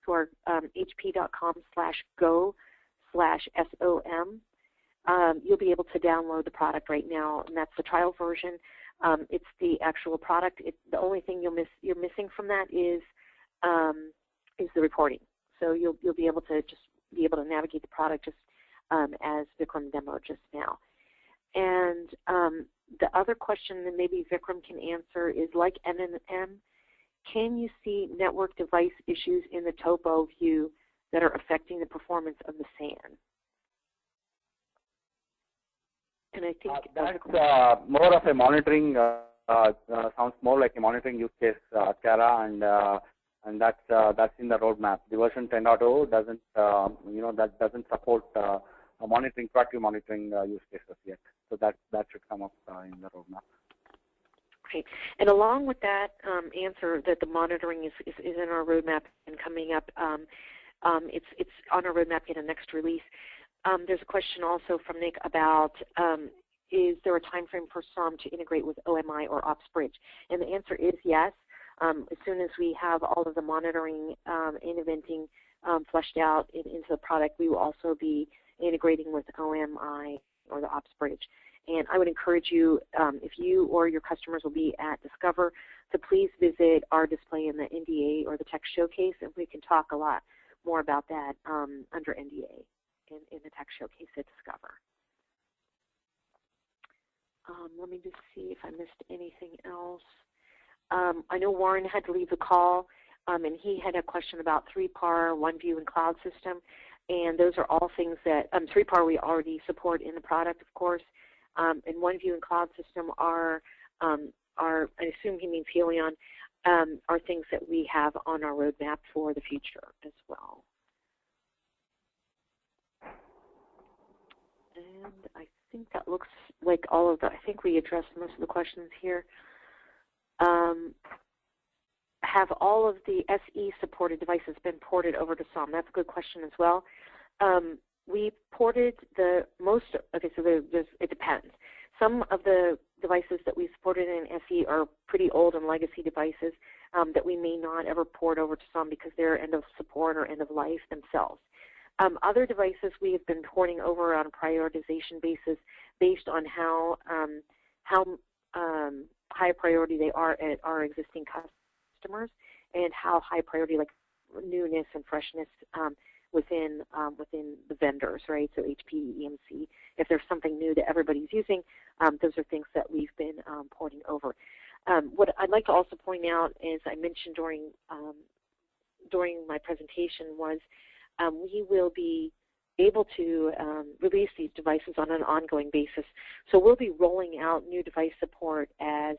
to our hp.com/go/SOM, you'll be able to download the product right now, and that's the trial version. It's the actual product. The only thing you're missing from that is the reporting. So you'll be able to navigate the product just as Vikram demoed just now. And the other question that maybe Vikram can answer is, like NNM, can you see network device issues in the topo view that are affecting the performance of the SAN? And I think that's more of a monitoring. Sounds more like a monitoring use case, Kara, and that's in the roadmap. The version 10.0 doesn't, that doesn't support monitoring, proactive monitoring use cases yet. So that should come up in the roadmap. Great. And along with that answer that the monitoring is in our roadmap and coming up, it's on our roadmap in a next release. There's a question also from Nick about, is there a time frame for SOM to integrate with OMI or OpsBridge? And the answer is yes. As soon as we have all of the monitoring and eventing fleshed out into the product, we will also be integrating with OMI or the OpsBridge. And I would encourage you, if you or your customers will be at Discover, to please visit our display in the NDA or the tech showcase, and we can talk a lot more about that under NDA in the tech showcase at Discover. Let me just see if I missed anything else. I know Warren had to leave the call, and he had a question about 3PAR, OneView, and Cloud System. And those are all things that 3PAR we already support in the product, of course. And OneView and Cloud System are, I assume he means Helion, are things that we have on our roadmap for the future as well. And I think that looks like all of the, I think we addressed most of the questions here. Have all of the SE supported devices been ported over to SOM? That's a good question as well. We ported the most, okay, so it depends. Some of the devices that we supported in SE are pretty old and legacy devices that we may not ever port over to SOM because they're end of support or end of life themselves. Other devices we have been porting over on a prioritization basis based on how high priority they are at our existing customers and how high priority, like newness and freshness within the vendors, right? So HP, EMC. If there's something new that everybody's using, those are things that we've been porting over. What I'd like to also point out, as I mentioned during my presentation, was we will be able to release these devices on an ongoing basis. So we'll be rolling out new device support as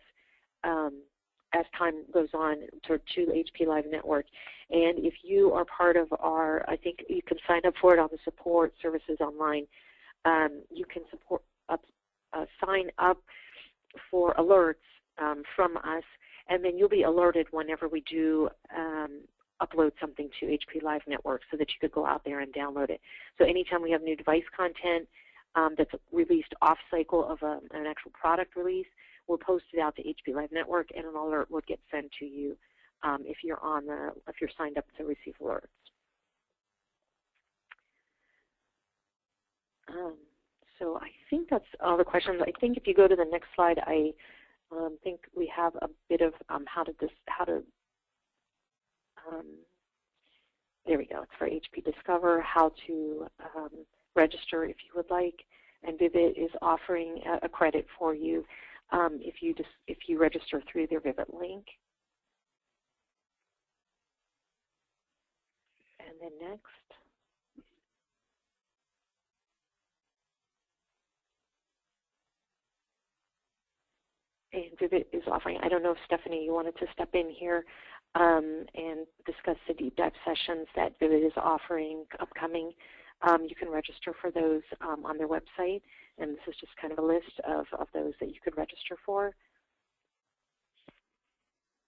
time goes on to the HP Live Network. And if you are part of our, I think you can sign up for it on the support services online. You can sign up for alerts from us, and then you'll be alerted whenever we do upload something to HP Live Network so that you could go out there and download it. So anytime we have new device content that's released off-cycle of an actual product release, we'll post it out to HP Live Network, and an alert will get sent to you if you're signed up to receive alerts. So I think that's all the questions. I think if you go to the next slide, I think we have a bit of there we go. It's for HP Discover, how to register if you would like, and Vivid is offering a credit for you if you register through their Vivid link. And then next. And Vivid is offering, I don't know if Stephanie, you wanted to step in here and discuss the deep dive sessions that Vivid is offering upcoming. You can register for those on their website, and this is just kind of a list of those that you could register for.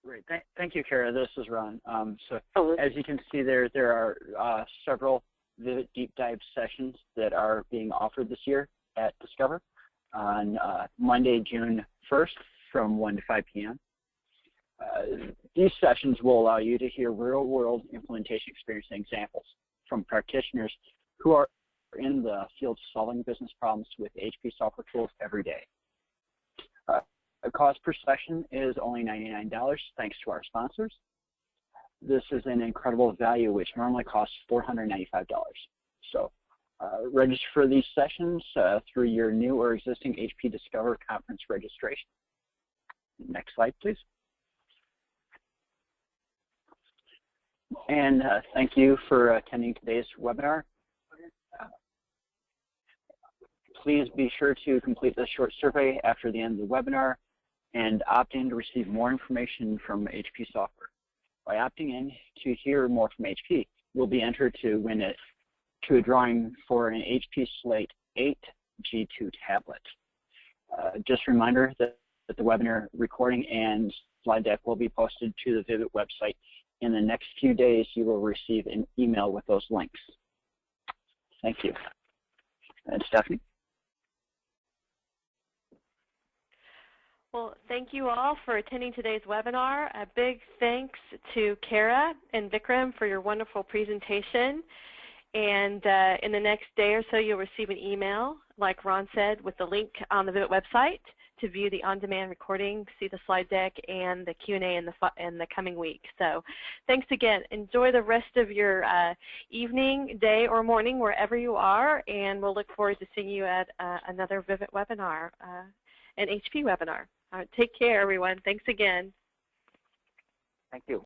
Great. Thank you, Kara. This is Ron. As you can see there are several Vivid deep dive sessions that are being offered this year at Discover on Monday, June 1st from 1 to 5 p.m. These sessions will allow you to hear real-world implementation experience and examples from practitioners who are in the field solving business problems with HP software tools every day. The cost per session is only $99 thanks to our sponsors. This is an incredible value which normally costs $495. So register for these sessions through your new or existing HP Discover conference registration. Next slide, please. And thank you for attending today's webinar. Please be sure to complete the short survey after the end of the webinar and opt in to receive more information from HP Software. By opting in to hear more from HP, you'll be entered to win a drawing for an HP Slate 8 G2 tablet. Just a reminder that the webinar recording and slide deck will be posted to the Vivid website. In the next few days, you will receive an email with those links. Thank you. And Stephanie? Well, thank you all for attending today's webinar. A big thanks to Kara and Vikram for your wonderful presentation. And in the next day or so, you'll receive an email, like Ron said, with the link on the Vivid website to view the on-demand recording, see the slide deck, and the Q&A in the coming week. So thanks again. Enjoy the rest of your evening, day, or morning, wherever you are, and we'll look forward to seeing you at another Vivid webinar, an HP webinar. Take care, everyone. Thanks again. Thank you.